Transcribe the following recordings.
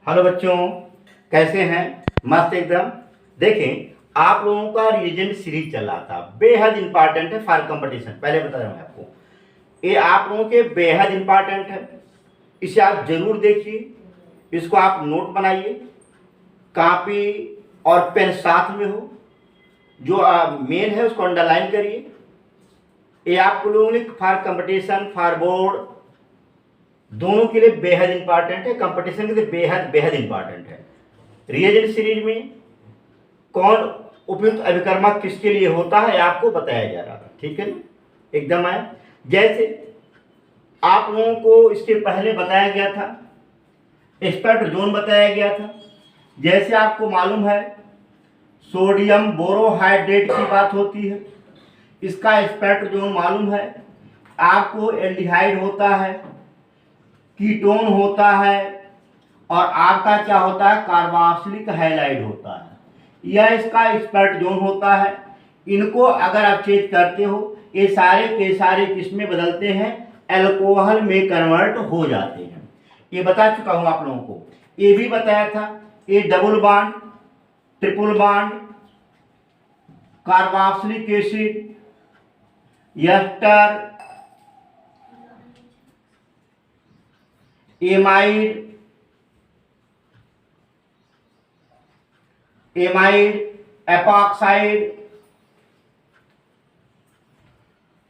Hello बच्चों, कैसे हैं? मस्त एकदम। देखें, आप लोगों का रिएजेंट सीरीज चल रहा था, बेहद इंपॉर्टेंट है फॉर कंपटीशन। पहले बता रहा हूं आपको, ये आप लोगों के बेहद इंपॉर्टेंट है। इसे आप जरूर देखिए, इसको आप नोट बनाइए, कॉपी और पेन साथ में हो। जो मेन है उसको अंडरलाइन करिए। ये आप लोगों ने फॉर कंपटीशन, फॉर बोर्ड, दोनों के लिए बेहद इंपॉर्टेंट है। कंपटीशन के लिए बेहद बेहद इंपॉर्टेंट है। रिएजेंट सीरीज में कौन उपयुक्त अभिकर्मक किसके लिए होता है आपको बताया जा रहा था, ठीक है ना? एकदम आए। जैसे आप लोगों को इसके पहले बताया गया था, एक्सपर्ट जोन बताया गया था। जैसे आपको मालूम है, सोडियम बोरोहाइड्रेट की बात होती है, इसका एक्सपर्ट जोन मालूम है। आपको एल्डिहाइड होता है, कीटोन होता है, और आपका क्या होता है, कार्बोक्सिलिक हैलाइड होता है। यह इसका एक्सपर्ट जोन होता है। इनको अगर आप चेक करते हो, ये सारे के सारे किसमें बदलते हैं, अल्कोहल में कन्वर्ट हो जाते हैं। ये बता चुका हूं आप लोगों को। ये भी बताया था, ये double bond, triple bond, carboxylic acid, ester, amide, epoxide,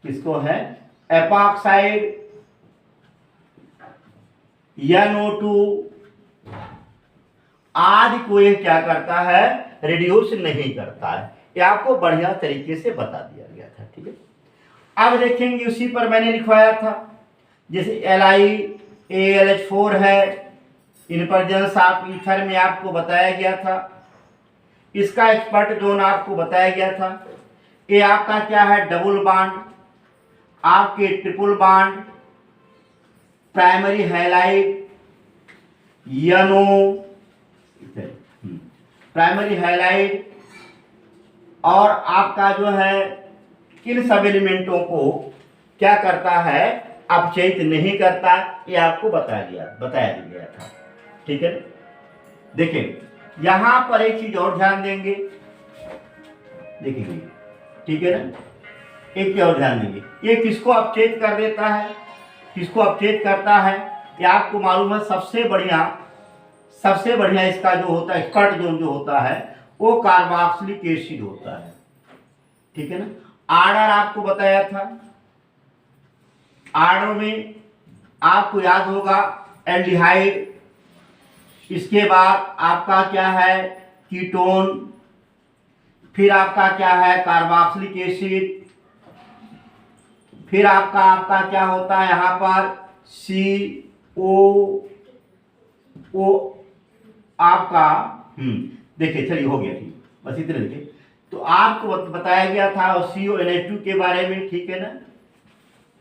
किसको है, एपॉक्साइड, NO2 आदि को ये क्या करता है, रिड्यूस नहीं करता है। ये आपको बढ़िया तरीके से बता दिया गया था, ठीक है। अब देखेंगे, उसी पर मैंने लिखवाया था, जैसे LiAlH4 है, इन प्रेजेंस ऑफ ईथर में आपको बताया गया था। इसका एक्सपर्ट जोन आपको बताया गया था। ये आपका क्या है, डबल बॉन्ड, आपके triple bond, primary halide, you know, primary halide, और आपका जो है इन सब एलिमेंटों को क्या करता है, अपचयित नहीं करता। ये आपको बताया गया था, ठीक है। देखिए, यहां पर एक चीज और ध्यान देंगे, देखिए, ठीक है ना। एक चीज और ध्यान देंगे, ये किसको अपचयित कर देता है, किसको अपचयित करता है, ये आपको मालूम है। सबसे बढ़िया इसका जो होता है, एक्सपर्ट जोन जो होता है, वो कार्बोक्सिलिक एसिड होता है, ठीक है ना। आर्डर आपको बताया था, आर्डर में आपको याद होगा एल्डिहाइड, इसके बाद आपका क्या है, कीटोन, फिर आपका क्या है, कार्बोक्सिलिक एसिड, फिर आपका क्या होता है यहां पर, CO आपका, देखिए, चलिए हो गया, ठीक, बस इतने लिखे। तो आपको बताया गया था CONH2 के बारे में, ठीक है ना।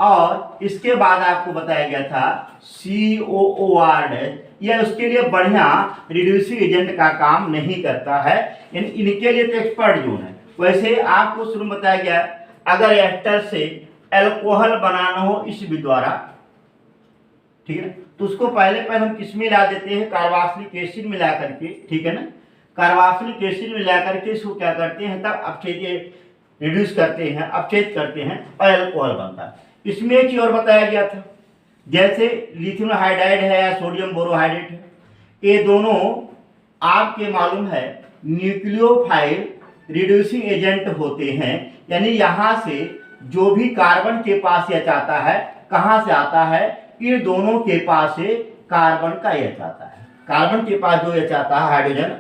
और इसके बाद आपको बताया गया था COOR, यह उसके लिए बढ़िया रिड्यूसिंग एजेंट का काम नहीं करता है, यानी इनके लिए तो एक्सपर्ट जोन है। वैसे आपको शुरू में बताया गया, अगर एस्टर से अल्कोहल बनाना हो इस विधि द्वारा, ठीक है, तो उसको पहले हम किस में मिला देते हैं, कार्बोक्सिलिक एसिड मिला करके, ठीक है ना। कार्बोक्सिलिक एसिड मिला करके इसको क्या करते हैं, तब अपचयित रिड्यूस करते हैं, अपचयित करते हैं, और अल्कोहल बनता है। इसमें एक चीज और बताया गया था, जैसे लिथियम हाइड्राइड है या सोडियम बोरोहाइड्रेट है, ये दोनों आपके मालूम है न्यूक्लियोफाइल रिड्यूसिंग एजेंट होते हैं। यानी यहां से जो भी कार्बन के पास एच आता है, कहां से आता है, इन दोनों के पास से कार्बन का एच आता है। कार्बन के पास जो एच आता है, हाइड्रोजन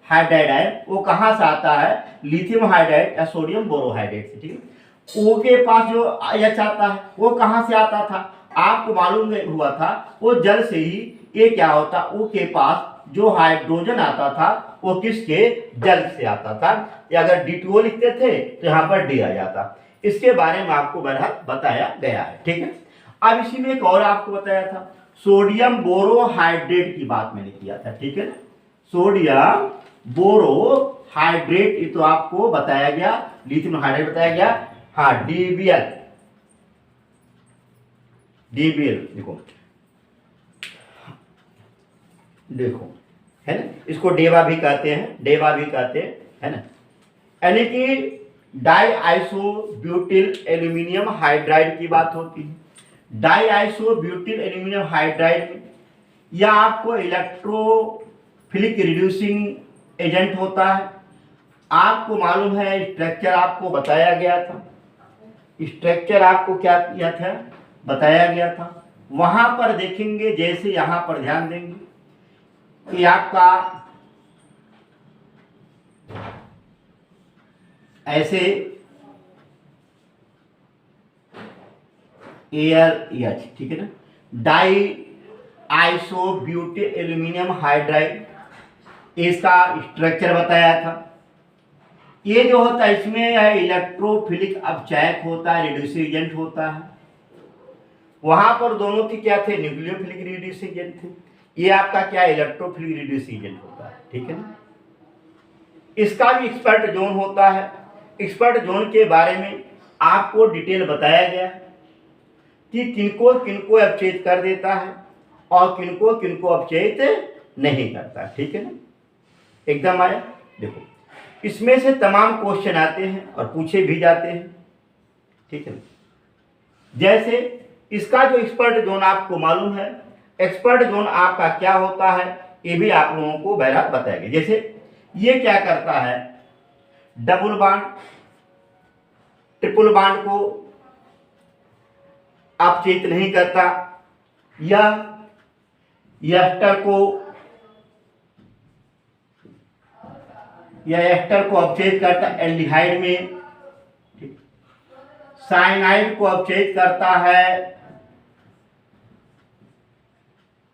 हाइड्राइड है, वो कहां से आता है, लिथियम हाइड्राइड या सोडियम बोरोहाइड्रेट से, ठीक है। ओ के पास जो एच आता है, वो कहां से आता था, आपको मालूम हुआ था, वो जल से ही। ये क्या होता, ओ के पास जो हाइड्रोजन आता था, वो किसके, जल से आता था। या अगर D2O लिखते थे तो यहाँ पर D आ जाता। इसके बारे में आपको बताया गया है, ठीक है। अब इसी में एक और आपको बताया था, सोडियम बोरोहाइड्रेट की बात मैंने किया था, ठीक है ना। सोडियम बोरोहाइड्रेट, ये तो आपको बताया गया, लिथियम हाइड्राइड बताया गया, हाँ, DBl, देखो, है ना, इसको डेवा भी कहते हैं, डेवा भी कहते हैं, है ना। यानी कि di iso butyl aluminium hydride की बात होती है। Di iso butyl aluminium hydride में यह आपको इलेक्ट्रोफिलिक रिड्यूसिंग एजेंट होता है। आपको मालूम है स्ट्रक्चर आपको बताया गया था, स्ट्रक्चर आपको क्या किया था, बताया गया था। वहां पर देखेंगे, जैसे यहां पर ध्यान देंगे कि आपका ऐसे AlH, ठीक है ना, di iso butyl aluminium hydride, इसका स्ट्रक्चर बताया था। ये जो होता है इसमें इलेक्ट्रोफिलिक अपचयक होता है, रिड्यूसिंग एजेंट होता है। वहां पर दोनों की क्या थे, न्यूक्लियोफिलिक रिड्यूसिंग एजेंट थे। ये आपका क्या इलेक्ट्रोफिलिक रिड्यूसिंग एजेंट होता है, ठीक है ना। इसका भी एक्सपर्ट जोन होता है। एक्सपर्ट जोन के बारे में आपको डिटेल बताया गया कि किनको किनको अपचयित कर देता है और किनको किनको अपचयित नहीं करता, ठीक है ना, एकदम आया। देखो इसमें से तमाम क्वेश्चन आते हैं और पूछे भी जाते हैं, ठीक है। जैसे इसका जो एक्सपर्ट जोन आपको मालूम है, एक्सपर्ट जोन आपका क्या होता है ये भी आप लोगों को बहरहाल बताएंगे। जैसे ये क्या करता है, डबल बॉन्ड ट्रिपल बॉन्ड को अपचयित नहीं करता, या एस्टर को अपचयित करता एल्डिहाइड में, साइनाइड को अपचयित करता है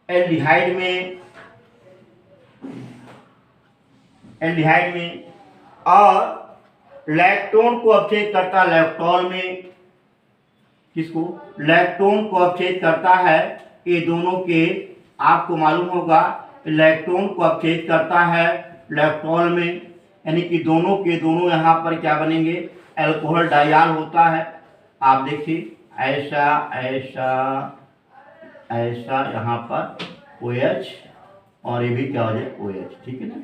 एल्डिहाइड में, और लैक्टोन को अपचयित करता है लैक्टोल में। किसको, लैक्टोन को अपचयित करता है, ये दोनों के आपको मालूम होगा, लैक्टोन को अपचयित करता है लैक्टोल में, यानी कि दोनों के दोनों यहाँ पर क्या बनेंगे, अल्कोहल डाइयाल होता है। आप देखिए ऐसा ऐसा ऐसा यहाँ पर OH और ये भी क्या हो जाए OH, ठीक है ना।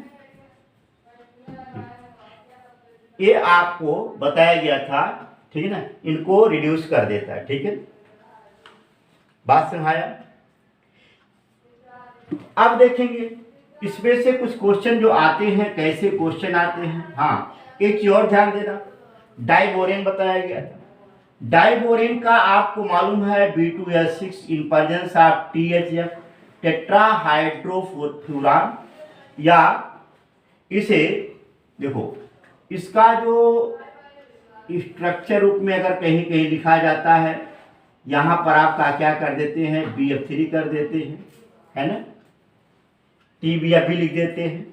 ये आपको बताया गया था, ठीक है ना, इनको रिड्यूस कर देता है, ठीक है, बात समझाया। अब देखेंगे इसमें से कुछ क्वेश्चन जो आते हैं, कैसे क्वेश्चन आते हैं। हाँ, एक चीज और ध्यान देना, डाइबोरेन बताया गया था। डाइबोरेन का आपको मालूम है B2S6 in presence of THF टेट्राहाइड्रोफ्यूरान, या इसे देखो इसका जो स्ट्रक्चर रूप में अगर कहीं कहीं लिखा जाता है, यहां पर आपका क्या कर देते हैं, BF3 कर देते हैं, है ना, TBF भी लिख देते हैं।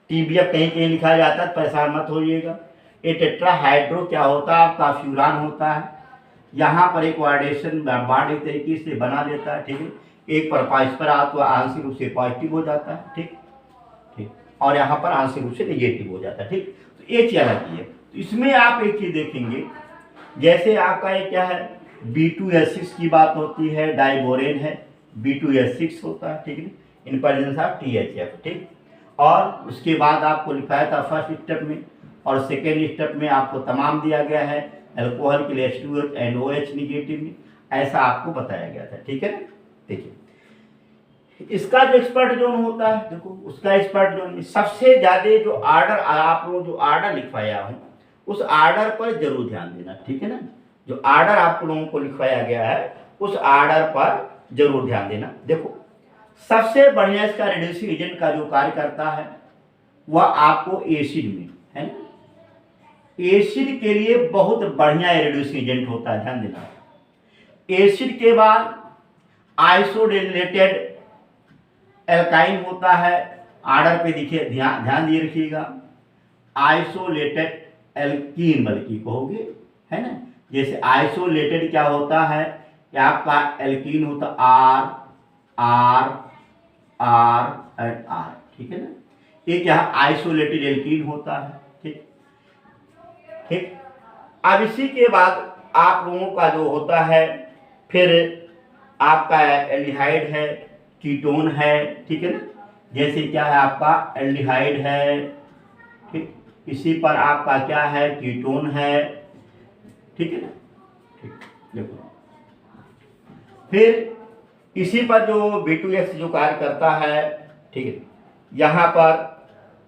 TBF कहीं कहीं लिखा जाता है, परेशान मत होइएगा। ये टेट्राहाइड्रो क्या होता है, आपका फ्यूरान होता है। यहाँ पर एक वाइडेशन बॉन्ड एक तरीके से बना देता है, ठीक है, एक पर परस्पर आंशिक रूप से पॉजिटिव हो जाता है, ठीक ठीक, और यहाँ पर आंशिक रूप से नेगेटिव हो जाता है, ठीक। तो ये चीज अलग है। तो इसमें आप एक चीज देखेंगे, जैसे आपका ये क्या है, B2S6 की बात होती है, डाइबोरेन है, B2S6 होता है, ठीक है, इन प्रेजेंस ऑफ THF, ठीक। और उसके बाद आपको लिखाया था फर्स्ट स्टेप में, और सेकेंड स्टेप में आपको तमाम दिया गया है, अल्कोहल के लिए H2O एंड OH निगेटिव में, ऐसा आपको बताया गया था, ठीक है ना। देखिए इसका जो एक्सपर्ट जोन होता है, देखो उसका एक्सपर्ट जोन सबसे ज्यादा जो आर्डर, आप लोग जो आर्डर लिखवाया हूं उस आर्डर पर जरूर ध्यान देना, ठीक है ना। जो आर्डर आप लोगों को लिखवाया गया है उस आर्डर पर जरूर ध्यान देना। देखो सबसे बढ़िया इसका रिड्यूसिंग एजेंट का जो कार्य करता है वह आपको एसिड में है ना, एसिड के लिए बहुत बढ़िया रिड्यूसिंग एजेंट होता है, ध्यान देना। एसिड के बाद आइसोडेलेटेड एल्काइन होता है, आर्डर पे देखिए, ध्यान दिए रखिएगा, आइसोलेटेड एल्कीन बल्कि कहोगे, है ना। जैसे आइसोलेटेड क्या होता है, क्या आपका एल्कीन होता R R R and R, ठीक है ना। ये क्या आइसोलेटेड एल्कीन होता है, ठीक ठीक। अब इसी के बाद आप लोगों का जो होता है, फिर आपका एल्डिहाइड है, कीटोन है, ठीक है ना। जैसे क्या है आपका एल्डिहाइड है, ठीक, इसी पर आपका क्या है कीटोन है, ठीक है ना, ठीक, देखो फिर इसी पर जो B2S जो कार्य करता है, ठीक है, यहाँ पर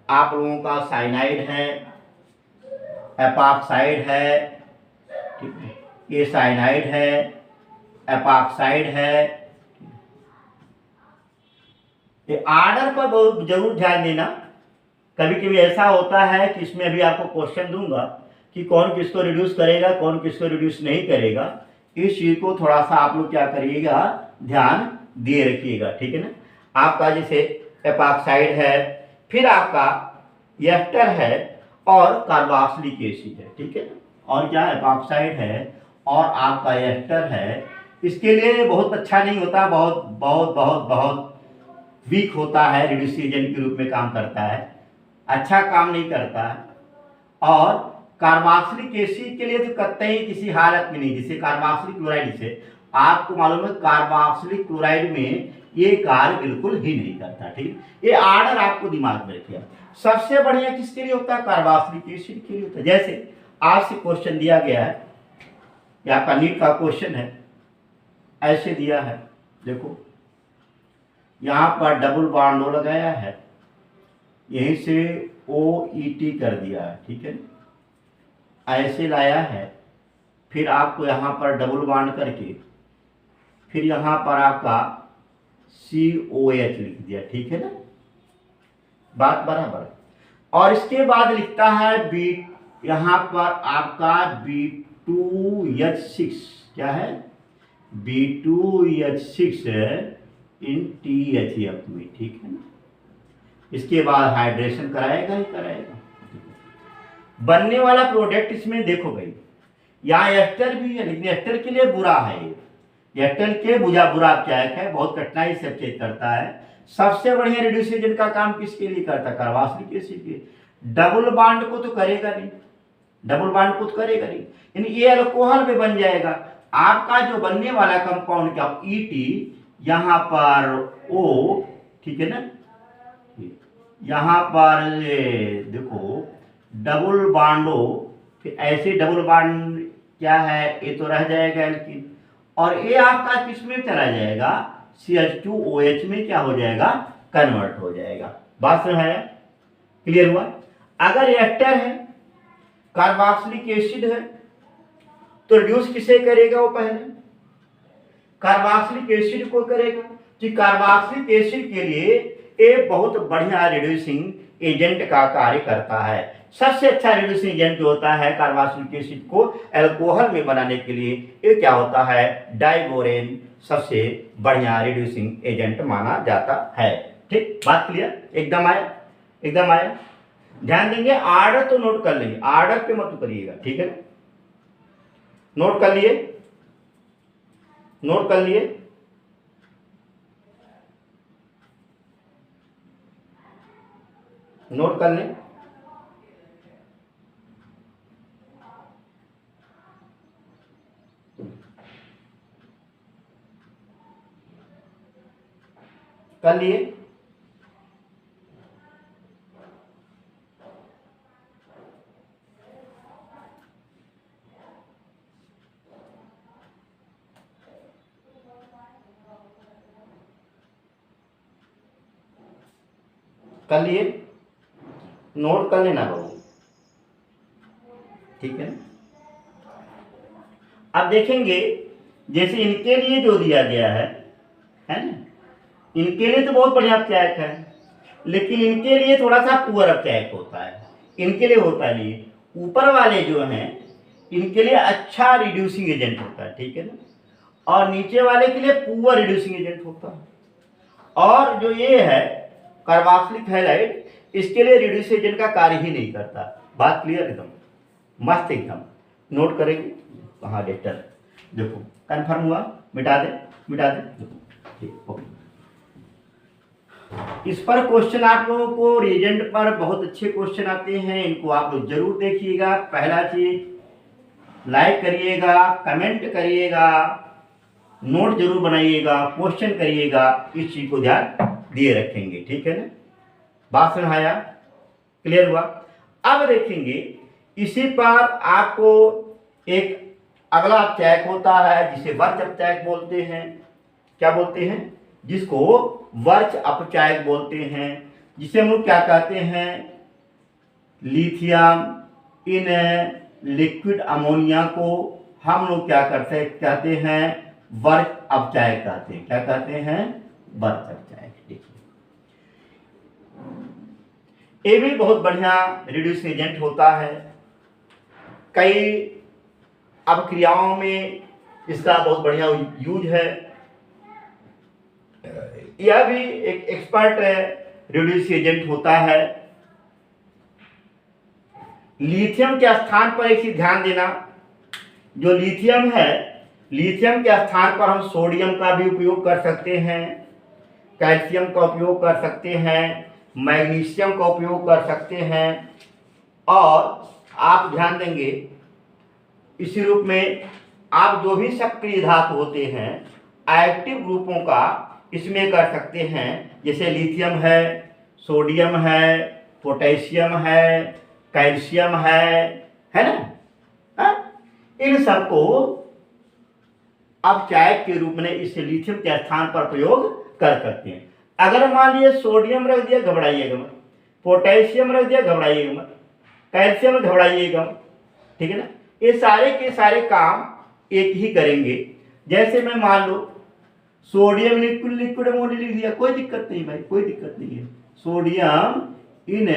आप लोगों का साइनाइड है, एपॉक्साइड है, ठीक है, ये साइनाइड है, एपॉक्साइड है। ये आर्डर पर बहुत जरूर ध्यान देना। कभी कभी ऐसा होता है कि इसमें अभी आपको क्वेश्चन दूंगा कि कौन किसको रिड्यूस करेगा, कौन किसको रिड्यूस नहीं करेगा। इस चीज को थोड़ा सा आप लोग क्या करिएगा, ध्यान दिए रखिएगा, ठीक है ना। आपका जैसे एपॉक्साइड है, फिर आपका एस्टर है और कार्बोक्सिलिक एसिड है, ठीक है ना, और क्या एपॉक्साइड है और आपका एस्टर है। इसके लिए बहुत अच्छा नहीं होता, बहुत बहुत बहुत बहुत वीक होता है, रिड्यूसिंग एजेंट के रूप में काम करता है, अच्छा काम नहीं करता है। और कार्बोक्सिलिक एसिड के लिए तो कतई किसी हालत में नहीं, जैसे कार्बोक्सिलिक क्लोराइड से आपको मालूम है कार्बोक्सिलिक क्लोराइड में ये कार्य बिल्कुल ही नहीं करता, ठीक। ये आर्डर आपको दिमाग में रखिए। सबसे बढ़िया किसके लिए होता है, कार्बोक्सिलिक एसिड के लिए होता है। जैसे आज से क्वेश्चन दिया गया है, या आपका नीट का क्वेश्चन है, ऐसे दिया है, देखो यहां पर डबल बॉन्ड लगाया है, यहीं से OET कर दिया है, ठीक है, ऐसे लाया है, फिर आपको यहां पर डबल बॉन्ड करके फिर यहां पर आपका COH लिख दिया, ठीक है ना, बात बराबर है। और इसके बाद लिखता है बी, यहां पर आपका B2H6 क्या है, B2H6 इन THF में, ठीक है ना। इसके बाद हाइड्रेशन कराएगा ही कराएगा। बनने वाला प्रोडक्ट इसमें देखो भाई, यहाँ एस्टर भी है, लेकिन एस्टर के लिए बुरा है, एस्टर के बुरा क्या है, बहुत कठिनाई से चेक करता है। सबसे बढ़िया रिड्यूसिंग एजेंट का काम किसके लिए करता है, कार्बोक्सिलिक एसिड के। डबल बॉन्ड को तो करेगा नहीं, डबल बॉन्ड को तो करेगा नहीं, यानी ये अल्कोहल में बन जाएगा। आपका जो बनने वाला कंपाउंड क्या ET, यहां पर O, ठीक है ना, यहां पर देखो डबल बॉन्ड O, फिर ऐसे डबल बॉन्ड क्या है, ये तो रह जाएगा एल्कीन, और ये आपका किस में चला जाएगा, CH2OH में क्या हो जाएगा, कन्वर्ट हो जाएगा। बात समझ आया, क्लियर हुआ। अगर एस्टर है, कार्बोक्सिलिक एसिड है, तो रिड्यूस किसे करेगा, वो पहले कार्बोक्सिलिक एसिड को करेगा, कि कार्बोक्सिलिक एसिड के लिए एक बहुत बढ़िया रिड्यूसिंग एजेंट का कार्य करता है। सबसे अच्छा रिड्यूसिंग एजेंट जो होता है कार्बोक्सिलिक एसिड को अल्कोहल में बनाने के लिए, ये क्या होता है, डाइबोरेन सबसे बढ़िया रिड्यूसिंग एजेंट माना जाता है, ठीक। बात क्लियर, एकदम आया, एकदम आया। ध्यान देंगे, आर्डर तो नोट कर लेंगे, आर्डर पे मत करिएगा, ठीक है, नोट कर लिए, नोट कर लिए। नोट कर लें, कर लिए, कर लिए, नोट कर लेना बाबू, ठीक है। अब देखेंगे जैसे इनके लिए जो दिया गया है ना, इनके लिए तो बहुत बढ़िया अपचायक है, लेकिन इनके लिए थोड़ा सा पुअर अपचायक होता है, इनके लिए होता नहीं। ऊपर वाले जो हैं इनके लिए अच्छा रिड्यूसिंग एजेंट होता है, ठीक है ना, और नीचे वाले के लिए पुअर रिड्यूसिंग एजेंट होता है। और जो ये है कार्बोक्सिलिक हैलाइड, इसके लिए रिड्यूसिंग एजेंट का कार्य ही नहीं करता। बात क्लियर, एकदम मस्त, एकदम नोट करेंगे। कहाँ डेटर, देखो कन्फर्म हुआ, मिटा दे, मिटा दे, देखो ठीक, ओके। इस पर क्वेश्चन आप लोगों को रिएजेंट पर बहुत अच्छे क्वेश्चन आते हैं, इनको आप लोग जरूर देखिएगा। पहला चीज लाइक करिएगा, कमेंट करिएगा, नोट जरूर बनाइएगा, क्वेश्चन करिएगा, इस चीज को ध्यान दिए रखेंगे, ठीक है ना। बात समझ आया, क्लियर हुआ। अब देखेंगे इसी पर आपको एक अगला अपचायक होता है जिसे वर्च अपचायक बोलते हैं। क्या बोलते हैं? जिसको वर्च अपचायक बोलते हैं, जिसे हम लोग क्या कहते हैं, लिथियम इन लिक्विड अमोनिया को हम लोग क्या कहते हैं, वर्च अपचायक कहते हैं। क्या कहते हैं? वर्च अपचायक। ये भी बहुत बढ़िया रिड्यूसिंग एजेंट होता है। कई अपक्रियाओं में इसका बहुत बढ़िया यूज है। यह भी एक एक्सपर्ट रिड्यूसिंग एजेंट होता है। लिथियम के स्थान पर एक चीज ध्यान देना, जो लिथियम है, लिथियम के स्थान पर हम सोडियम का भी उपयोग कर सकते हैं, कैल्शियम का उपयोग कर सकते हैं, मैग्नीशियम का उपयोग कर सकते हैं। और आप ध्यान देंगे इसी रूप में आप जो भी सक्रिय धातु होते हैं एक्टिव ग्रुपों का इसमें कर सकते हैं, जैसे लिथियम है, सोडियम है, पोटेशियम है, कैल्शियम है ना। इन सबको अपचायक के रूप में इस लिथियम के स्थान पर प्रयोग कर सकते हैं। अगर मान लीजिए सोडियम रख दिया, घबराइएगा मत, पोटेशियम रख दिया, घबराइएगा मत, कैल्शियम घबराइएगा, ठीक है ना। ये सारे के सारे काम एक ही करेंगे। जैसे मैं मान लो सोडियम लिक्विड अमोनिया लिख दिया, कोई दिक्कत नहीं भाई, कोई दिक्कत नहीं है। सोडियम इन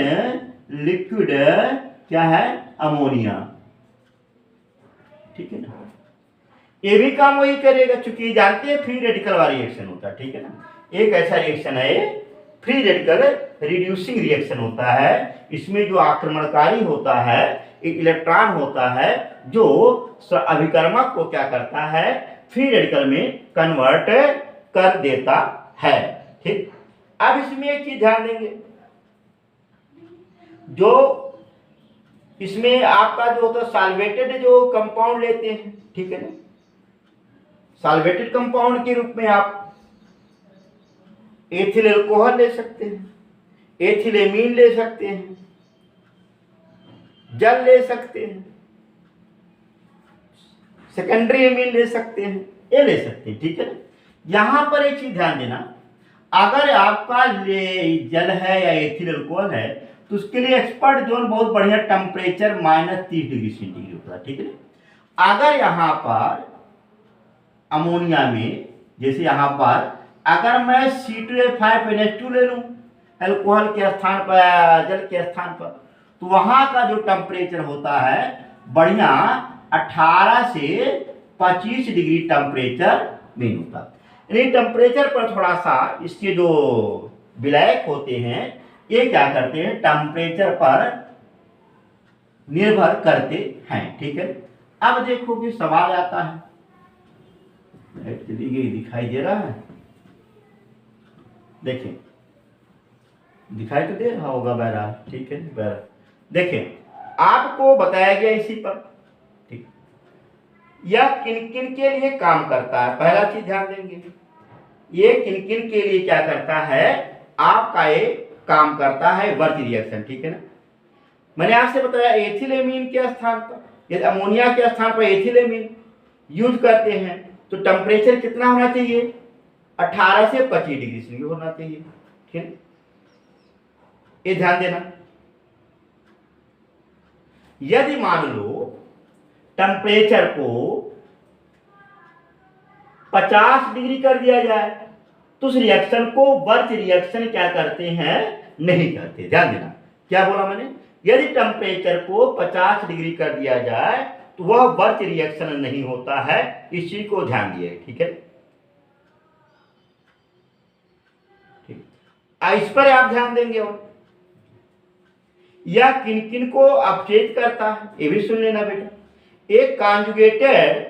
लिक्विड क्या है, अमोनिया, ठीक है ना। ये भी काम वही करेगा, चूंकि जानते हैं फ्री रेडिकल वाला रिएक्शन होता है, ठीक है ना। एक ऐसा रिएक्शन है फ्री रेडिकल रिड्यूसिंग रिएक्शन होता है। इसमें जो आक्रमणकारी होता है एक इलेक्ट्रॉन होता है जो अभिकर्मक को क्या करता है, फ्री रेडिकल में कन्वर्ट कर देता है, ठीक। अब इसमें एक चीज ध्यान देंगे, जो इसमें आपका जो होता है सॉल्वेटेड जो कंपाउंड लेते हैं, ठीक है ना। सॉल्वेटेड कंपाउंड के रूप में आप एथिल अल्कोहल ले सकते हैं, एथिलेमीन ले सकते हैं, जल ले सकते हैं, सेकेंडरी एमीन ले सकते हैं, ये ले सकते हैं, ठीक है ना। यहां पर एक चीज ध्यान देना, अगर आपका जल है या एथिल अल्कोहल है तो उसके लिए एक्सपर्ट जोन बहुत बढ़िया टेम्परेचर -30 डिग्री सेंटीग्रेड होता है, ठीक है ना। अगर यहां पर अमोनिया में, जैसे यहां पर अगर मैं C2H5NH2 ले लूं अल्कोहल के स्थान पर, जल के स्थान पर, तो वहां का जो टेम्परेचर होता है बढ़िया 18 से 25 डिग्री टेम्परेचर में होता है। यानी टेम्परेचर पर थोड़ा सा इसके जो विलायक होते हैं ये क्या करते हैं, टेम्परेचर पर निर्भर करते हैं, ठीक है। अब देखो कि सवाल आता है, चली गई, दिखाई दे रहा है, देखें दिखाई तो दे रहा होगा बहरहाल, ठीक है बहरहाल। देखें आपको बताया गया इसी पर, ठीक, यह किन किन के लिए काम करता है, पहला चीज ध्यान देंगे, ये किन किन के लिए क्या करता है, आपका ये काम करता है वर्च रिएक्शन, ठीक है ना। मैंने आपसे बताया एथिलेमीन के स्थान पर, यदि अमोनिया के स्थान पर एथिलेमीन यूज करते हैं तो टेम्परेचर कितना होना चाहिए, 18 से 25 डिग्री सेंटीग्रेड होना चाहिए, ठीक है। ये ध्यान देना। यदि मान लो टेम्परेचर को 50 डिग्री कर दिया जाए तो उस रिएक्शन को वर्च रिएक्शन क्या करते हैं, नहीं करते। ध्यान देना क्या बोला मैंने, यदि टेम्परेचर को 50 डिग्री कर दिया जाए तो वह वर्च रिएक्शन नहीं होता है, इस चीज को ध्यान दिए, ठीक है। इस पर आप ध्यान देंगे। और यह किन किन को अपचेत करता है ये भी सुन लेना बेटा। एक कॉन्जुगेटेड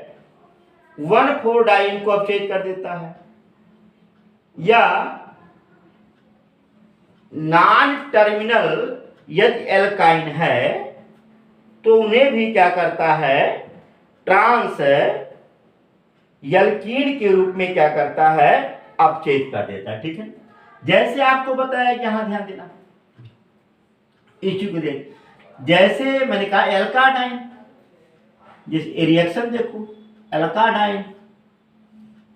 1,4 डाइन को अपचेत कर देता है, या नॉन टर्मिनल यदि एल्काइन है तो उन्हें भी क्या करता है, ट्रांस एल्कीन के रूप में क्या करता है, अपचेत कर देता है, ठीक है। जैसे आपको बताया कि यहां ध्यान देना इस चीज को देख, जैसे मैंने कहा एल्काडाइन, जिस रिएक्शन देखो एल्काडाइन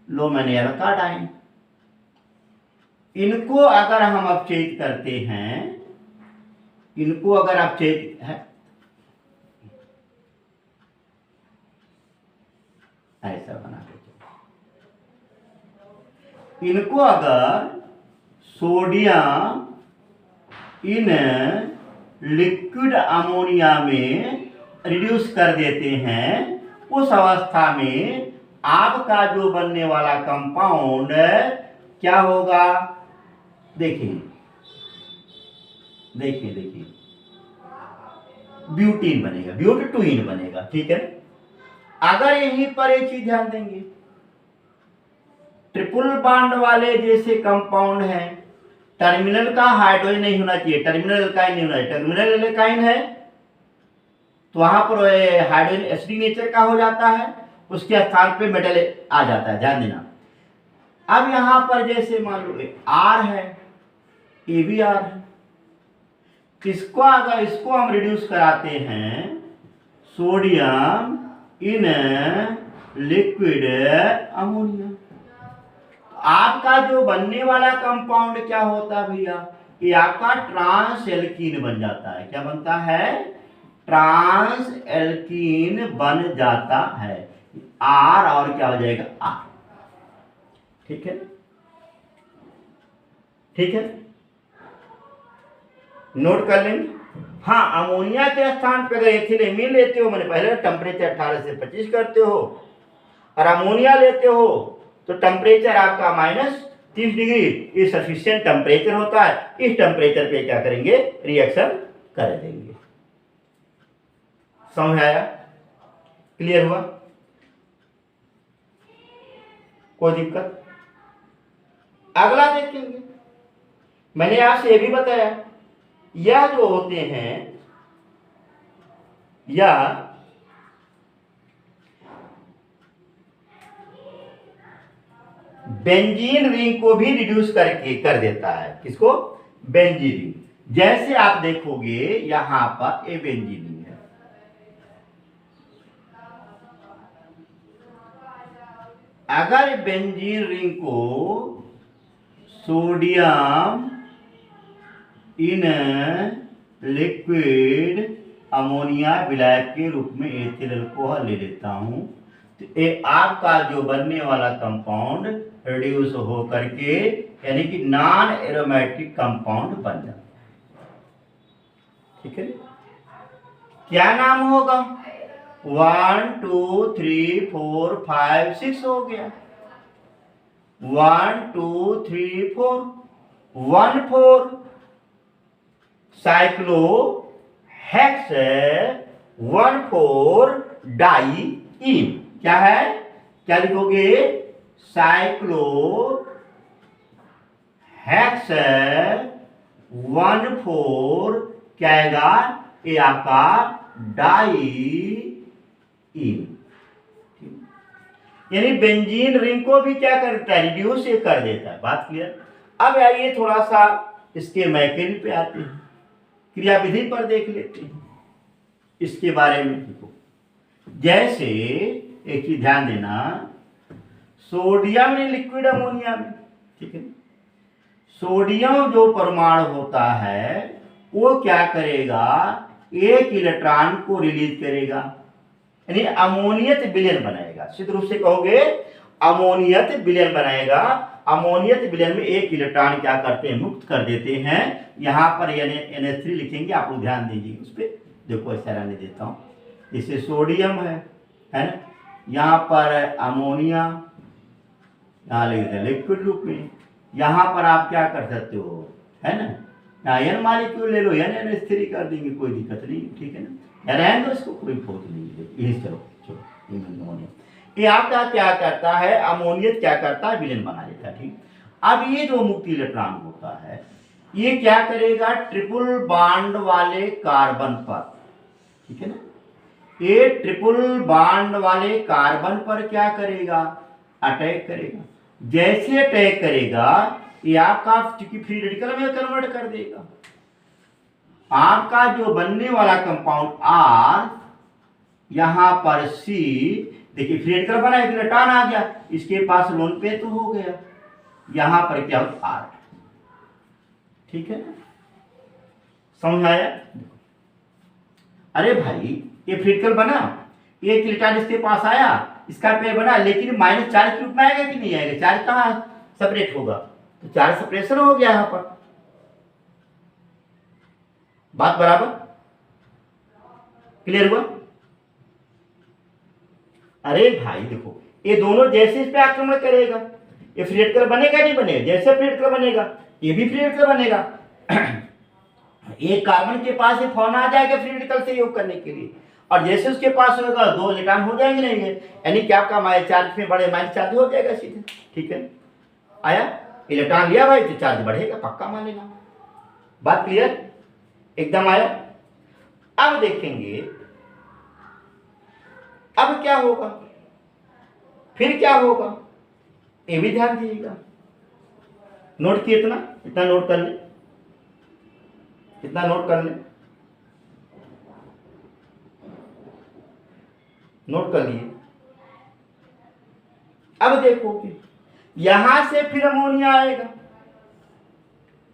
लो, मैंने एल्काडाइन, इनको अगर हम अपचयित करते हैं, इनको अगर अपचयित है ऐसा बना के, इनको अगर सोडियम इन लिक्विड अमोनिया में रिड्यूस कर देते हैं, उस अवस्था में आपका जो बनने वाला कंपाउंड क्या होगा, देखिए देखिए देखिए, ब्यूटीन बनेगा, ब्यूटटुइन बनेगा, ठीक है। अगर यहीं पर एक चीज ध्यान देंगे, ट्रिपल बॉन्ड वाले जैसे कंपाउंड है, टर्मिनल का हाइड्रोजन नहीं होना चाहिए, टर्मिनल एल्काइन नहीं होना चाहिए, टर्मिनल एल्काइन है तो वहां पर हाइड्रोजन एसिडिक नेचर का हो जाता है, उसके स्थान पे मेटल आ जाता है, ध्यान देना। अब यहां पर जैसे मान लो आर है, ए भी आर है, इसको अगर इसको हम रिड्यूस कराते हैं सोडियम इन लिक्विड अमोनिया, आपका जो बनने वाला कंपाउंड क्या होता है भैया, ये आपका ट्रांस एल्कीन बन जाता है। क्या बनता है, ट्रांस एल्कीन बन जाता है, आर और क्या हो जाएगा आर, ठीक है, ठीक है, नोट कर लेंगे। हाँ, अमोनिया के स्थान पर अगर एथिलेमीन लेते हो, मैंने पहले टेम्परेचर 18 से 25 करते हो, और अमोनिया लेते हो तो टेम्परेचर आपका -30 डिग्री, ये सफिशिएंट टेम्परेचर होता है। इस टेम्परेचर पे क्या करेंगे, रिएक्शन कर देंगे। समझ आया, क्लियर हुआ, कोई दिक्कत? अगला देखेंगे, मैंने आपसे ये भी बताया, यह जो होते हैं या बेंजीन रिंग को भी रिड्यूस करके कर देता है, किसको, बेंजीन रिंग। जैसे आप देखोगे यहां पर ये बेंजीन रिंग है, अगर बेंजीन रिंग को सोडियम इन लिक्विड अमोनिया विलायक के रूप में एथिल अल्कोहल ले लेता हूं, तो ये आपका जो बनने वाला कंपाउंड रिड्यूस हो करके यानी कि नॉन एरोमेटिक कंपाउंड बन जाता है, ठीक है। क्या नाम होगा, 1 2 3 4 5 6 हो गया, 1 2 3 4 1 4 साइक्लो हेक्स 1 4 डाइईन, क्या है, क्या लिखोगे, साइक्लो हेक्स 1 4 क्या आएगा, ये आपका डाइईन, यानी बेंजीन रिंग को भी क्या करता है, रिड्यूस ये कर देता है। बात क्लियर? अब आइए थोड़ा सा इसके मैकेनिज्म पे आते हैं, क्रियाविधि पर देख लेते हैं इसके बारे में। देखो, जैसे एक चीज ध्यान देना, सोडियम ने लिक्विड अमोनिया में, ठीक है, सोडियम जो परमाणु होता है वो क्या करेगा, एक इलेक्ट्रॉन को रिलीज करेगा, यानी अमोनियत विलयन बनाएगा। सिद्ध रूप से कहोगे अमोनियत विलयन बनाएगा। अमोनियत विलयन में एक इलेक्ट्रॉन क्या करते हैं, मुक्त कर देते हैं। यहां पर NH3 लिखेंगे, आप लोग ध्यान दीजिए उस पर। देखो ऐसा रहने देता हूं, जैसे सोडियम है ना, यहाँ पर अमोनिया, यहाँ लिख दें लिक्विड रूप में। यहाँ पर आप क्या कर सकते हो, है ना, एन मॉलिक्यूल ले लो, NH3 कर देंगे, कोई दिक्कत नहीं, ठीक है ना, रहने दो इसको, कोई फोर्स नहीं है। यही चलो अमोनिया ये आपका क्या करता है, अमोनियत क्या करता है, विलयन बना देता है, ठीक। अब ये जो मुक्त इलेक्ट्रॉन होता है ये क्या करेगा, ट्रिपल बॉन्ड वाले कार्बन पर, ठीक है ना, ये ट्रिपल बॉन्ड वाले कार्बन पर क्या करेगा, अटैक करेगा। जैसे अटैक करेगा ये आपका चूंकि फ्री रेडिकल में कन्वर्ट कर देगा। आपका जो बनने वाला कंपाउंड R, यहां पर C, देखिए फ्री रेडिकल बना, एक इलेक्ट्रॉन आ गया, इसके पास लोन पे तो हो गया, यहां पर क्या R, ठीक है, समझ आया? अरे भाई ये फ्री रेडिकल बना, एक इलेक्ट्रॉन इसके पास आया, इसका पेयर बना, लेकिन माइनस चार्ज के रूप में आएगा कि नहीं आएगा? चार्ज कहाँ सेपरेट होगा? तो चार्ज सेपरेशन हो गया यहां पर। बात बराबर क्लियर हुआ? अरे भाई देखो, ये दोनों जैसे इस पे आक्रमण करेगा, ये फ्री रेडिकल बनेगा नहीं बनेगा? जैसे फ्री रेडिकल बनेगा ये भी फ्री रेडिकल बनेगा। एक कार्बन के पास ये फोन आ जाएगा फ्री रेडिकल से योग करने के लिए, और जैसे उसके पास होगा दो इलेक्ट्रॉन हो जाएंगे, नहीं है, यानी कि आपका माइनस चार्ज में बड़े माइनस चार्ज हो जाएगा सीधे, ठीक है? आया, इलेक्ट्रॉन लिया भाई तो चार्ज बढ़ेगा, पक्का मान लेना। बात क्लियर एकदम आया? अब देखेंगे अब क्या होगा, फिर क्या होगा, ये भी ध्यान दीजिएगा। नोट किए इतना, इतना नोट कर ले, इतना नोट कर ले, नोट कर लिए। अब देखो कि यहां से फिर अमोनिया आएगा,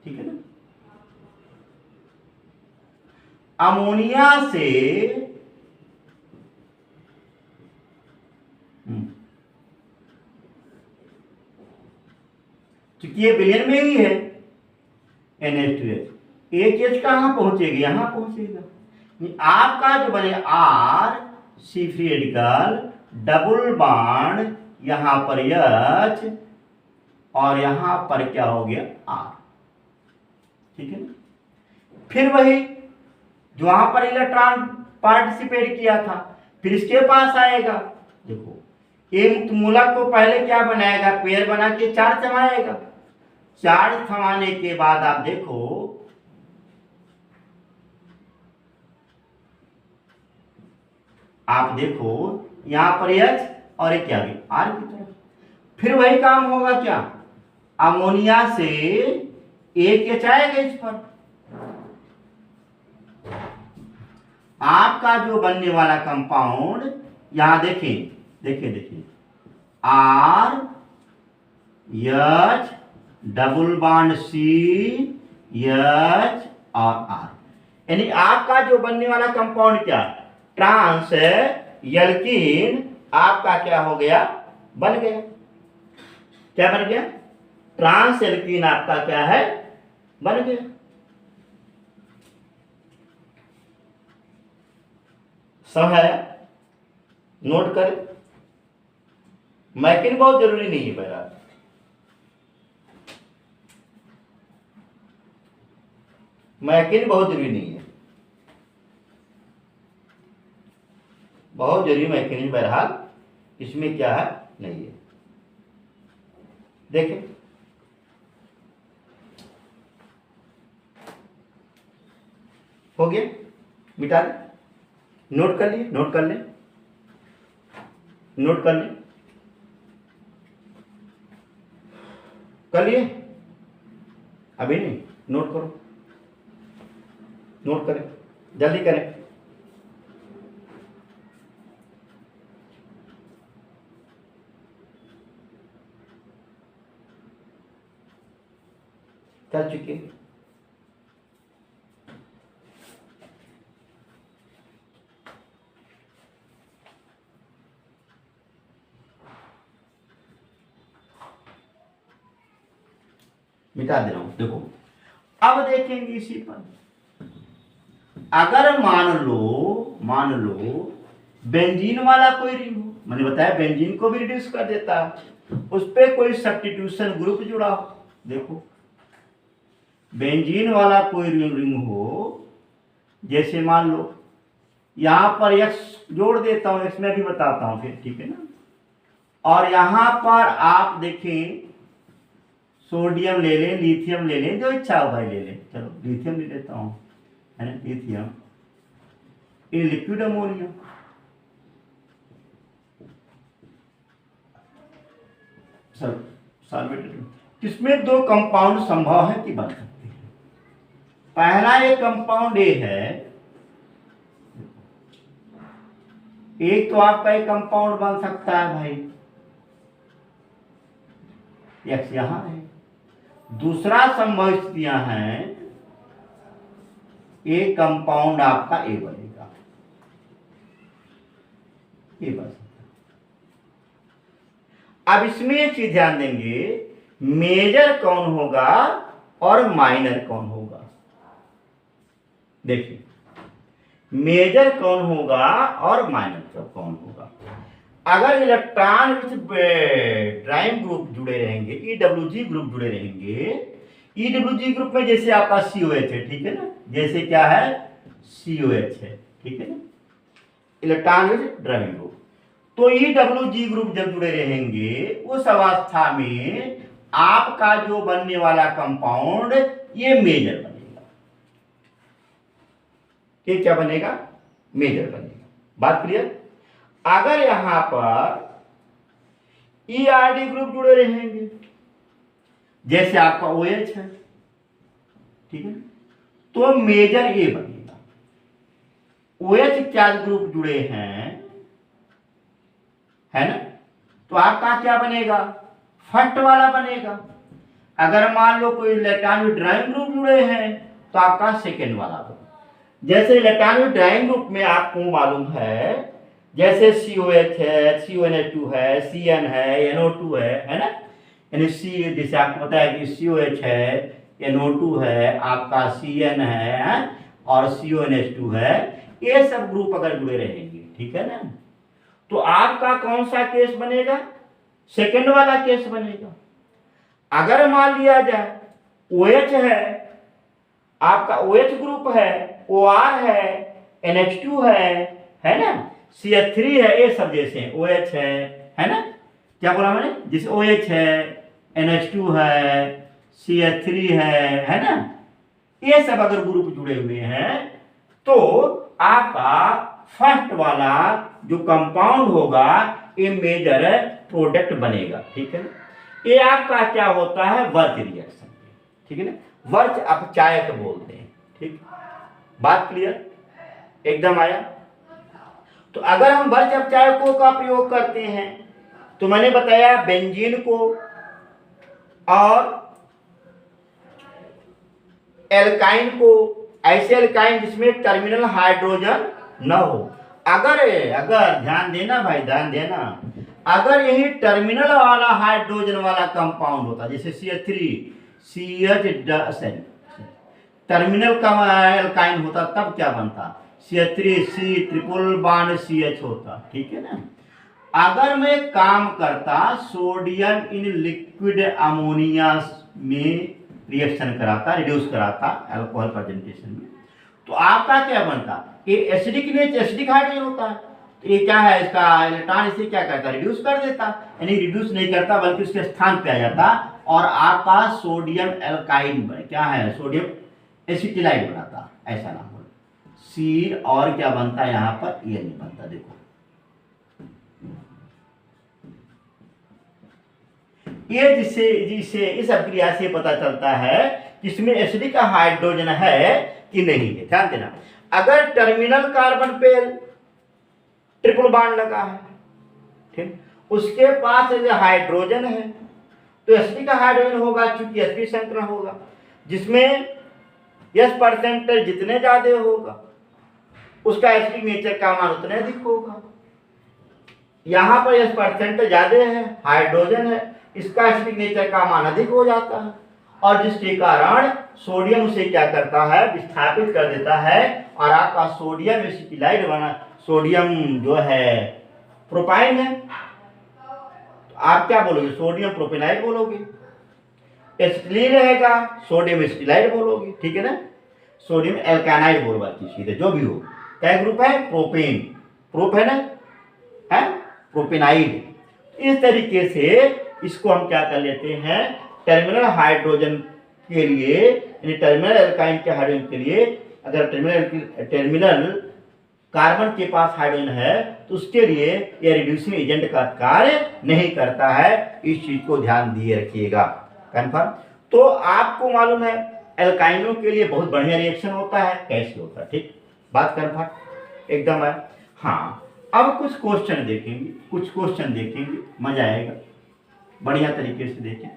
ठीक है ना? अमोनिया से क्योंकि ये विलयन में ही है NH2H, एक एच कहां पहुंचेगी? यहां पहुंचेगा। आपका जो बने R C free radical, double bond यहां पर H, और यहां पर क्या हो गया R, ठीक है ना? फिर वही जो वहां पर इलेक्ट्रॉन पार्टिसिपेट किया था, फिर इसके पास आएगा, देखो ये मुक्त मूलक को पहले क्या बनाएगा? पेयर बना के चार्ज थमाएगा, चार्ज थमाने के बाद आप देखो यहां पर H और एक क्या R की तरफ, फिर वही काम होगा क्या? अमोनिया से एक H आएगा इस पर, आपका जो बनने वाला कंपाउंड यहां देखिए देखिए देखिए, R H double bond C H और R, यानी आपका जो बनने वाला कंपाउंड क्या? ट्रांस एल्कीन आपका क्या हो गया? बन गया। क्या बन गया? ट्रांस एल्कीन आपका क्या है? बन गया। समझ आया? नोट करें, मैकिन बहुत जरूरी नहीं है पहला, मैकिन बहुत जरूरी नहीं है, बहुत जरूरी मैकिन बहरहाल इसमें क्या है नहीं है। देखें हो गया, मिटा दे, नोट कर लिए, नोट कर ले, नोट कर ले, कर लिए? अभी नहीं, नोट करो, नोट करें, जल्दी करें। कर चुके, मिटा दे रहा हूं। देखो अब देखेंगे इसी पर, अगर मान लो बेंजीन वाला कोई रिंग हो, मैंने बताया बेंजीन को भी रिड्यूस कर देता है, उस पर कोई सब्स्टिट्यूशन ग्रुप जुड़ा हो, देखो बेंजीन वाला कोई रिंग हो, जैसे मान लो यहां पर X जोड़ देता हूं, X में भी बताता हूं फिर, ठीक है ना? और यहां पर आप देखें सोडियम ले लें, लिथियम ले लें, जो इच्छा हो भाई ले लें, चलो लिथियम ले लेता हूं, है ना? लिथियम, ये लिक्विड अमोनियम, सॉल्वेटेड इसमें दो कंपाउंड संभव है कि बन सकते हैं। पहला एक कंपाउंड ए है, एक तो आपका एक कंपाउंड बन सकता है भाई एक्स यहां है। दूसरा संभव स्थितियां हैं, एक कंपाउंड आपका ए बनेगा, ए बन सकता। अब इसमें एक चीज ध्यान देंगे, मेजर कौन होगा और माइनर कौन होगा। देखिए मेजर कौन होगा और माइनर कौन होगा। अगर इलेक्ट्रॉन विथ ड्राइंग ग्रुप जुड़े रहेंगे, EWG ग्रुप जुड़े रहेंगे, EWG ग्रुप में जैसे आपका COH है, ठीक है ना, जैसे क्या है COH है, ठीक है ना, इलेक्ट्रॉन विथ ड्राइंग ग्रुप। तो EWG ग्रुप जब जुड़े रहेंगे उस अवस्था में आपका जो बनने वाला कंपाउंड ये मेजर बनेगा। ये क्या बनेगा, मेजर बनेगा। बात क्लियर। अगर यहां पर ERD ग्रुप जुड़े रहेंगे, जैसे आपका OH है, ठीक है, तो मेजर ए बनेगा। OH क्या ग्रुप जुड़े हैं, है ना, तो आपका क्या बनेगा, फर्स्ट वाला बनेगा। अगर मान लो कोई इलेक्ट्रॉन ड्राइंग ग्रुप जुड़े हैं तो आपका सेकेंड वाला बनेगा। जैसे इलेक्ट्रॉन ड्राइंग ग्रुप में आपको मालूम है, जैसे COH है, CONH2 है, CN है, NO2 है ना, यानी C जैसे आपको पता है कि COH है, NO2 है, आपका CN है और CONH2 है, ये सब ग्रुप अगर जुड़े रहेंगे, ठीक है ना, तो आपका कौन सा केस बनेगा, सेकेंड वाला केस बनेगा। अगर मान लिया जाए OH है, आपका OH ग्रुप है, OR है, NH2 है ना, CH3 है, ये सब जैसे OH है ना, क्या बोला मैंने, जिस OH है, NH2 है, CH3 है ना, ये सब अगर ग्रुप जुड़े हुए हैं तो आपका फर्स्ट वाला जो कंपाउंड होगा ये मेजर प्रोडक्ट बनेगा, ठीक है ना। ये आपका क्या होता है, वर्च रिएक्शन, ठीक है ना, वर्च अपचायक बोलते हैं, ठीक। बात क्लियर एकदम आया। तो अगर हम वर्च अपचायकों का प्रयोग करते हैं तो मैंने बताया बेंजीन को और एल्काइन को, ऐसे एल्काइन जिसमें टर्मिनल हाइड्रोजन न हो। अगर ध्यान देना भाई, ध्यान देना, अगर यही टर्मिनल वाला हाइड्रोजन वाला कंपाउंड होता, जैसे CH टर्मिनल का एल्काइन होता, तब क्या बनता, CH3C ट्रिपल बॉन्ड CH होता, ठीक है ना। अगर मैं काम करता सोडियम इन लिक्विड अमोनिया में रिएक्शन कराता, रिड्यूस कराता अल्कोहल प्रेजेंटेशन में, तो आपका क्या बनता, ये एसिडिक हाइड्रोजन होता है, तो ये क्या है, इसका इलेक्ट्रॉन इसे क्या करता, रिड्यूस कर देता, यानी रिड्यूस नहीं करता बल्कि उसके स्थान पे आ जाता और आपका सोडियम एल्काइन क्या है, सोडियम एसिटिलाइड बनाता, ऐसा नाम बोलो सी। और क्या बनता है यहां पर, ये नहीं बनता। देखो ये जिससे इस अभिक्रिया से पता चलता है कि इसमें एसिडिक हाइड्रोजन है कि नहीं है। ध्यान देना, अगर टर्मिनल कार्बन पे ट्रिपल बॉन्ड लगा है, ठीक, उसके पास हाइड्रोजन है तो एसिडिक हाइड्रोजन होगा, चूंकि sp संकरण होगा जिसमें S% जितने ज्यादा होगा उसका एसिडिक नेचर का मान उतने अधिक होगा। यहां पर S% ज्यादा है, हाइड्रोजन है, इसका एसिडिक नेचर का मान अधिक हो जाता है और जिसके कारण सोडियम उसे क्या करता है, विस्थापित कर देता है और आपका सोडियम एसिटिलाइड बना, सोडियम जो है प्रोपाइन है, तो आप क्या बोलोगे, सोडियम प्रोपेनाइड बोलोगे। एसिटिलीन रहेगा, सोडियम एसिटिलाइड बोलोगे, ठीक है ना, सोडियम एल्कानाइड बोल बात सीधे, जो भी हो। क्या ग्रुप है, प्रोपेन, प्रोप है ना, है प्रोपेनाइड। इस तरीके से इसको हम क्या कर लेते हैं, टर्मिनल हाइड्रोजन के लिए, यानी टर्मिनल एल्काइन के हाइड्रोजन के लिए, अगर टर्मिनल कार्बन के पास हाइड्रोजन है तो उसके लिए यह रिड्यूसिंग एजेंट का कार्य नहीं करता है। इस चीज को ध्यान दिए रखिएगा। कन्फर्म। तो आपको मालूम है एल्काइनों के लिए बहुत बढ़िया रिएक्शन होता है, कैसे होता है, ठीक, बात कन्फर्म एकदम है। हाँ, अब कुछ क्वेश्चन देखेंगे, मजा आएगा, बढ़िया तरीके से देखें,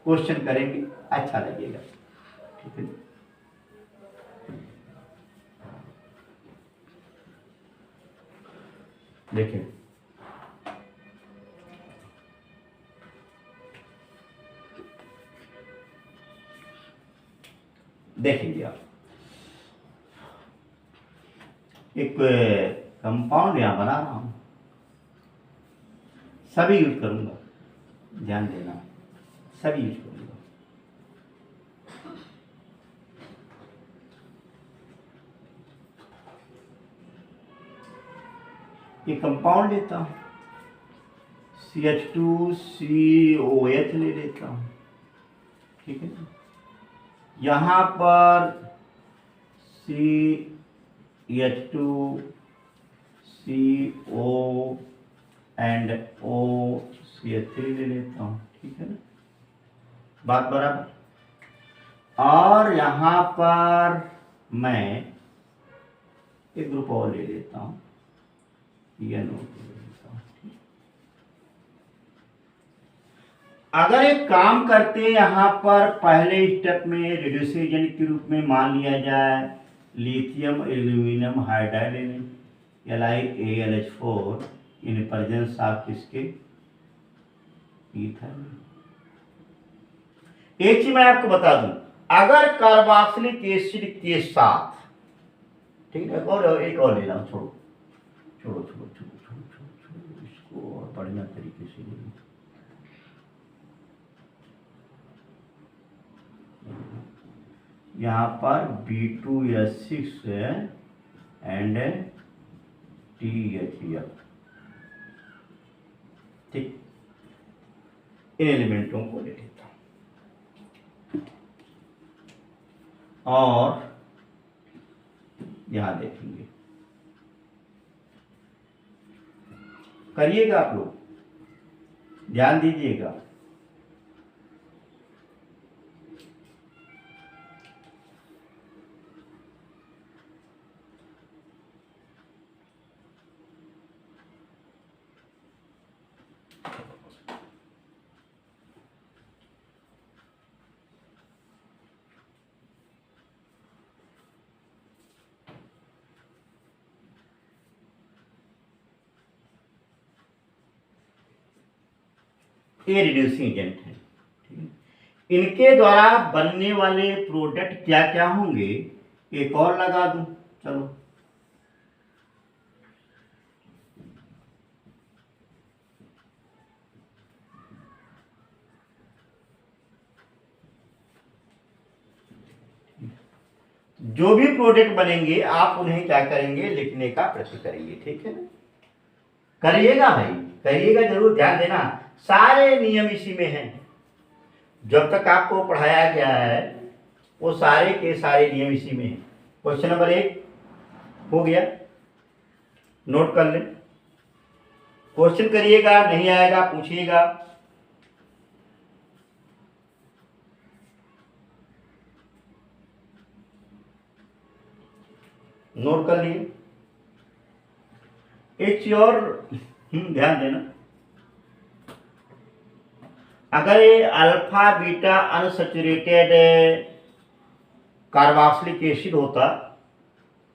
क्वेश्चन करेंगे, अच्छा लगेगा, ठीक है। देखिए देखेंगे आप, एक कंपाउंड यहां बना रहा हूं, सभी यूज करूंगा, ध्यान देना, सभी यूज करूंगा। ये कंपाउंड लेता हूं, CH2COH ले लेता हूं, ठीक है। यहां पर CH2CO एंड OCH3 ले लेता हूं, ठीक है ना, बात बराबर। और यहां पर मैं एक ग्रुप और ले लेता हूं, NO ले लेता हूं। अगर एक काम करते हैं यहां पर पहले स्टेप में रेड्यूसिंग एजेंट के रूप में मान लिया जाए lithium aluminium hydride LiAlH4 in presence of किसके, ईथर। एक चीज मैं आपको बता दूं, अगर कार्बोक्सिलिक एसिड के साथ, ठीक है, और एक और ले लो, छोड़ो छोड़ो छोड़ो छोड़ो छोड़ो छोड़ो, इसको और बढ़िया तरीके से ले लो। यहाँ पर B2S6 एंड THF, ठीक, इन एलिमेंटों को ले लेता हूं। और यहां देखेंगे, करिएगा आप लोग, ध्यान दीजिएगा। ये रिड्यूसिंग एजेंट है, ठीक है। इनके द्वारा बनने वाले प्रोडक्ट क्या क्या होंगे, एक और लगा दूं, चलो। जो भी प्रोडक्ट बनेंगे आप उन्हें क्या करेंगे, लिखने का प्रयत्न करेंगे, ठीक है ना, करिएगा भाई, करिएगा जरूर, ध्यान देना, सारे नियम इसी में हैं। जब तक आपको पढ़ाया गया है वो सारे के सारे नियम इसी में हैं। क्वेश्चन नंबर 1 हो गया, नोट कर ले, क्वेश्चन करिएगा, नहीं आएगा पूछिएगा। नोट कर लिए। एक चीज और ध्यान देना, अगर ये alpha beta unsaturated carboxylic acid होता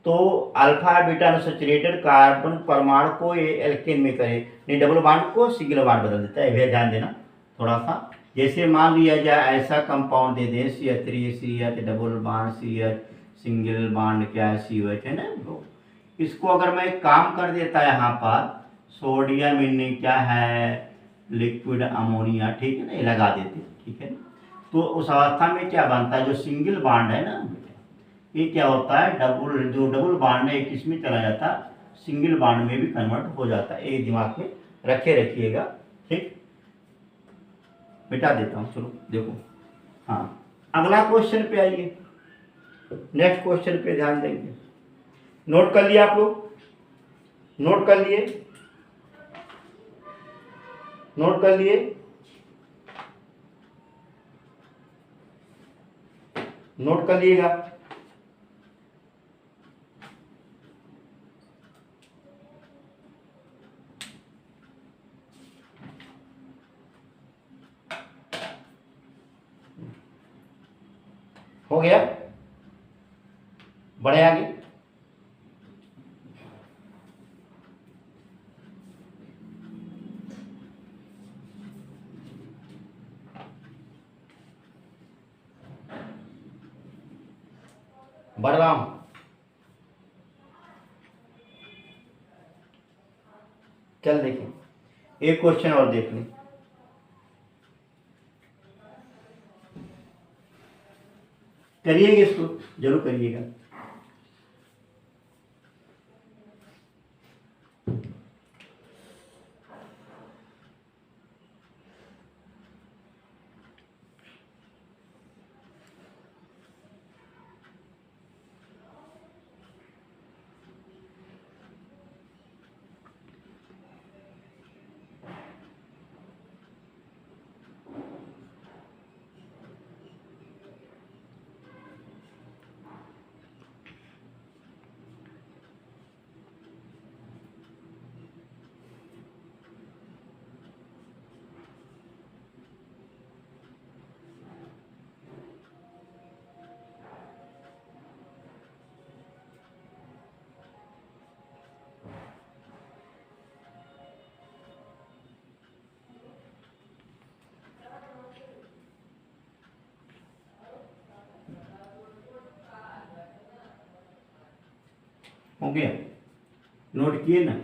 तो अल्फा बीटा अनसैचुरेटेड कार्बन परमाणु को ये एल्केन में करे, नहीं डबल बॉन्ड को सिंगल बॉन्ड बदल देता है, यह ध्यान देना थोड़ा सा। जैसे मान लिया जाए ऐसा कंपाउंड दे दें CH3CH double bond CH single bond क्या है COH है ना, तो इसको अगर मैं काम कर देता यहाँ पर सोडियम इन क्या है लिक्विड अमोनिया, ठीक है ना, ये लगा देते, ठीक है ना, तो उस अवस्था में क्या बनता है, जो सिंगल बॉन्ड है ना ये क्या होता है, जो डबल बॉन्ड है किसमें चला जाता है, सिंगल बॉन्ड में भी कन्वर्ट हो जाता है, ये दिमाग में रखिएगा, ठीक। मिटा देता हूँ, चलो देखो। हाँ, अगला क्वेश्चन पे आइए, नेक्स्ट क्वेश्चन पे ध्यान देंगे। नोट कर लिया आप लोग, नोट कर लिए, नोट कर लिए। नोट कर लीजिएगा। हो गया, बढ़े आगे। बढ़ रहा हूं, चल देखिए एक क्वेश्चन और देख लें। करिएगा, इसको जरूर करिएगा। हो गया, नोट किए ना।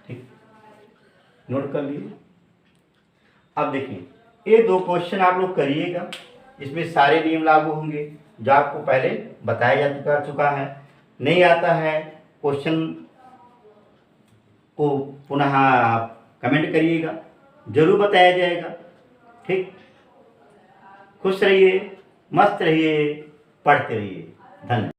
ठीक, नोट कर लीजिए। अब देखिए ये दो क्वेश्चन आप लोग करिएगा, इसमें सारे नियम लागू होंगे जो आपको पहले बताया जा चुका है। नहीं आता है क्वेश्चन को पुनः आप कमेंट करिएगा, जरूर बताया जाएगा। ठीक, खुश रहिए, मस्त रहिए, पढ़ते रहिए। धन्यवाद।